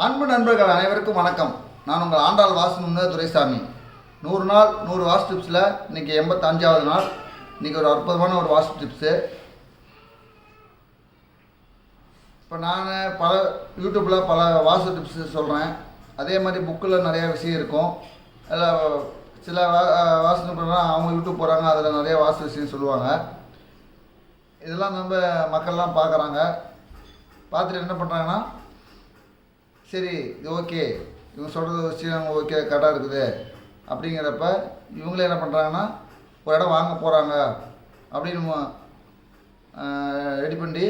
அன்பு நண்பர்கள் அனைவருக்கும் வணக்கம். நான் உங்கள் ஆண்டாள் வாசு முன்னர் துரைசாமி. 100 நாள் 100 வாஸ்து டிப்ஸில் இன்றைக்கி 85வது நாள். இன்றைக்கி ஒரு அற்புதமான ஒரு வாஸ்து டிப்ஸு. இப்போ நான் பல யூடியூப்பில் பல வாஸ்து டிப்ஸு சொல்கிறேன். அதே மாதிரி புக்கில் நிறையா விஷயம் இருக்கும். அதில் சில வாஸ்து நிபுணர்லாம் அவங்க யூடியூப் போகிறாங்க, அதில் நிறைய வாஸ்து விஷயம் சொல்லுவாங்க. இதெல்லாம் நம்ம மக்கள்லாம் பார்க்குறாங்க. பார்த்துட்டு என்ன பண்ணுறாங்கன்னா, சரி இது ஓகே, இவங்க சொல்கிறது விஷயம் ஓகே கரெக்டாக இருக்குது அப்படிங்கிறப்ப இவங்களே என்ன பண்ணுறாங்கன்னா, ஒரு இடம் வாங்க போகிறாங்க அப்படின்னு ரெடி பண்ணி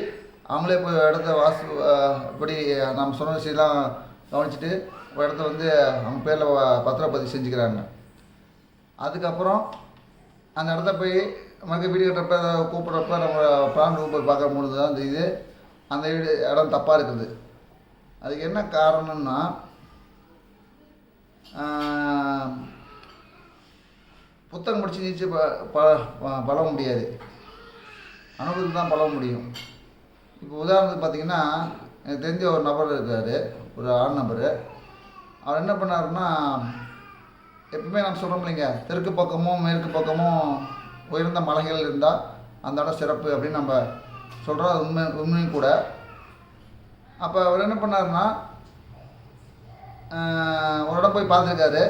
அவங்களே போய் இடத்த வாசு இப்படி நம்ம சொன்ன விஷயம்லாம் கவனிச்சுட்டு ஒரு இடத்த வந்து அவங்க பேரில் பத்திரப்பதிவு செஞ்சுக்கிறாங்க. அதுக்கப்புறம் அந்த இடத்த போய் நமக்கு வீடு கட்டுறப்ப கூப்பிட்றப்ப நம்ம பிளான் ரூம் போய் பார்க்கும்போது தான் அந்த அந்த வீடு இடம் தப்பாக இருக்குது. அதுக்கு என்ன காரணம்னா, புத்தகம் முடிச்சு நீச்சு பழக முடியாது, அனுபவத்தில் தான் பழக முடியும். இப்போ உதாரணத்துக்கு பார்த்திங்கன்னா, எனக்கு தெரிஞ்ச ஒரு நபர் இருக்கார், ஒரு ஆண் நபர். அவர் என்ன பண்ணாருன்னா, எப்பவுமே நம்ம சொல்கிறோம் இல்லைங்க, தெற்கு பக்கமும் மேற்கு பக்கமும் உயர்ந்த மலைகள் இருந்தால் அந்த இடம் சிறப்பு அப்படின்னு நம்ம சொல்கிறோம். அது உண்மையும் கூட. அப்போ அவர் என்ன பண்ணாருன்னா, ஒரு இடம் போய் பார்த்துருக்காரு.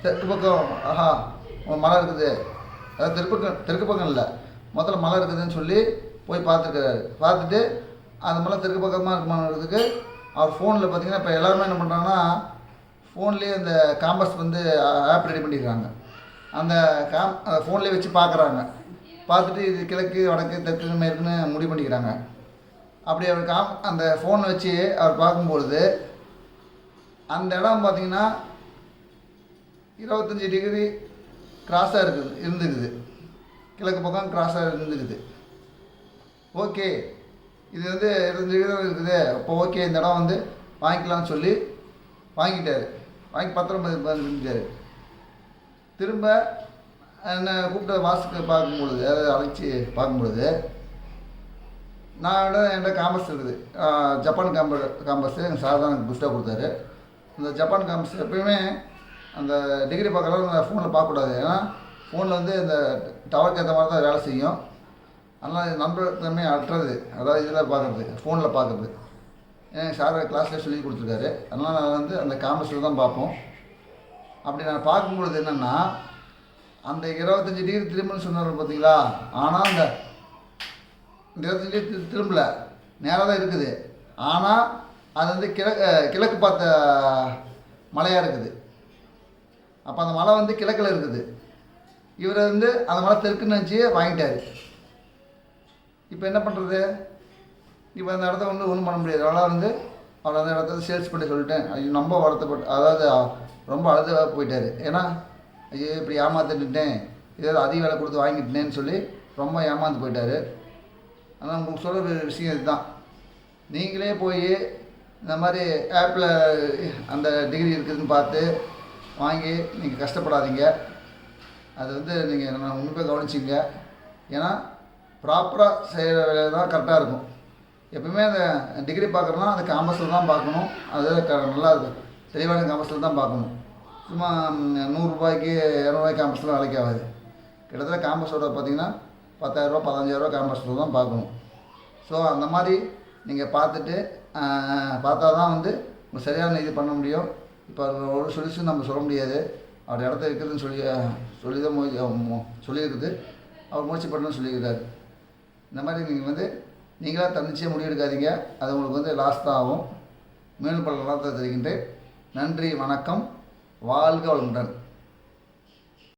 தெற்கு பக்கம் ஆஹா மலை இருக்குது, அதாவது தெற்கு பக்கம் இல்லை, முதல்ல மலை இருக்குதுன்னு சொல்லி போய் பார்த்துருக்காரு. பார்த்துட்டு அந்த மலை தெற்கு பக்கமாக இருக்குமானதுக்கு அவர் ஃபோனில் பார்த்திங்கன்னா, இப்போ எல்லாருமே என்ன பண்ணுறாங்கன்னா, ஃபோன்லேயே இந்த காம்பஸ் வந்து ஆப் ரெடி பண்ணிடுறாங்க. அந்த ஃபோன்லேயே வச்சு பார்க்குறாங்க. பார்த்துட்டு இது கிழக்கு வடக்கு தெற்கு மேற்குன்னு முடிவு பண்ணிக்கிறாங்க. அப்படி அவர் அந்த ஃபோனை வச்சு அவர் பார்க்கும்பொழுது அந்த இடம் பார்த்திங்கன்னா 25 டிகிரி கிராஸாக இருந்துக்குது. கிழக்கு பக்கம் கிராஸாக இருந்துக்குது. ஓகே, இது வந்து 25 டிகிரி இருக்குது, அப்போ ஓகே இந்த இடம் வந்து வாங்கிக்கலாம்னு சொல்லி வாங்கிட்டார். வாங்கி பத்திரம் செஞ்சார். திரும்ப என்னை கூப்பிட்ட வாசுக்கு பார்க்கும்பொழுது, அதாவது அழைச்சி பார்க்கும்பொழுது, நான் என்கிட்ட காம்பஸ் இருக்குது, ஜப்பான் காம்பஸ்ஸு எங்கள் சார் தான் எனக்கு கிஃப்டாக கொடுத்தாரு. அந்த ஜப்பான் காம்பஸ் எப்பயுமே அந்த டிகிரி பார்க்குறதும் அந்த ஃபோனில் பார்க்கக்கூடாது. ஏன்னா ஃபோனில் வந்து இந்த டவருக்கு ஏற்ற மாதிரி தான் வேலை செய்யும். அதனால் நண்பர் தன்மை அற்றது, அதாவது இதில் பார்க்குறது, ஃபோனில் பார்க்குறது. என் சார் கிளாஸில் சொல்லி கொடுத்துருக்காரு. அதனால் நான் வந்து அந்த காம்பஸில் தான் பார்ப்போம். அப்படி நான் பார்க்கும்பொழுது என்னென்னா, அந்த 25 டிகிரி திரும்புன்னு சொன்னார் பார்த்தீங்களா, ஆனால் அந்த 25 டிகிரி திரும்பல, நேராக தான் இருக்குது. ஆனால் அது வந்து கிழக்கு பார்த்த மலையாக இருக்குது. அப்போ அந்த மலை வந்து கிழக்கில் இருக்குது. இவர் வந்து அந்த மலை தெற்குன்னு நினச்சி வாங்கிட்டார். இப்போ என்ன பண்ணுறது? இப்போ அந்த இடத்த ஒன்றும் பண்ண முடியாது. அதனால் வந்து அவர் அந்த இடத்த சேல்ஸ் பண்ணி சொல்லிட்டேன். ஐயோ ரொம்ப வருத்தப்பட்டு, அதாவது ரொம்ப அழுத போயிட்டார். ஏன்னா ஐயோ இப்படி ஏமாற்றிட்டேன், ஏதாவது அதிக வேலை கொடுத்து வாங்கிட்டேன்னு சொல்லி ரொம்ப ஏமாந்து போயிட்டார். ஆனால் உங்களுக்கு சொல்கிற விஷயம் இதுதான். நீங்களே போய் இந்த மாதிரி ஆப்பில் அந்த டிகிரி இருக்குதுன்னு பார்த்து வாங்கி நீங்கள் கஷ்டப்படாதீங்க. அது வந்து நீங்கள் நான் உண்மையாக கவனிச்சிங்க. ஏன்னா ப்ராப்பராக செய்கிற வேலை தான் கரெக்டாக இருக்கும். எப்பவுமே அந்த டிகிரி பார்க்குறோன்னா அந்த காம்பஸில் தான் பார்க்கணும். அது நல்லா தெளிவான காம்பஸில் தான் பார்க்கணும். சும்மா 100 ரூபாய்க்கு 200 ரூபாய்க்கு காம்பஸில் வேலைக்கு ஆகாது. கிட்டத்தட்ட காம்பஸோட பார்த்திங்கன்னா 10,000 ரூபா 15,000 ரூபா காம்பஸில் தான் பார்க்கணும். ஸோ அந்த மாதிரி நீங்கள் பார்த்துட்டு பார்த்தா தான் வந்து உங்களுக்கு சரியான இது பண்ண முடியும். இப்போ ஒரு சொல்யூஷன் நம்ம சொல்ல முடியாது. அவர் இடத்த இருக்குதுன்னு சொல்லி தான் சொல்லியிருக்குது. அவர் முயற்சி பண்ணணும்னு சொல்லியிருக்காரு. இந்த மாதிரி நீங்கள் வந்து நீங்களாக தன்னிச்சையாக முடிவெடுக்காதீங்க. அது உங்களுக்கு வந்து லாஸ் தான் ஆகும். மேலும் பல நலத்தை தெரிகின்றேன். நன்றி, வணக்கம், வாழ்க வளமுடன்.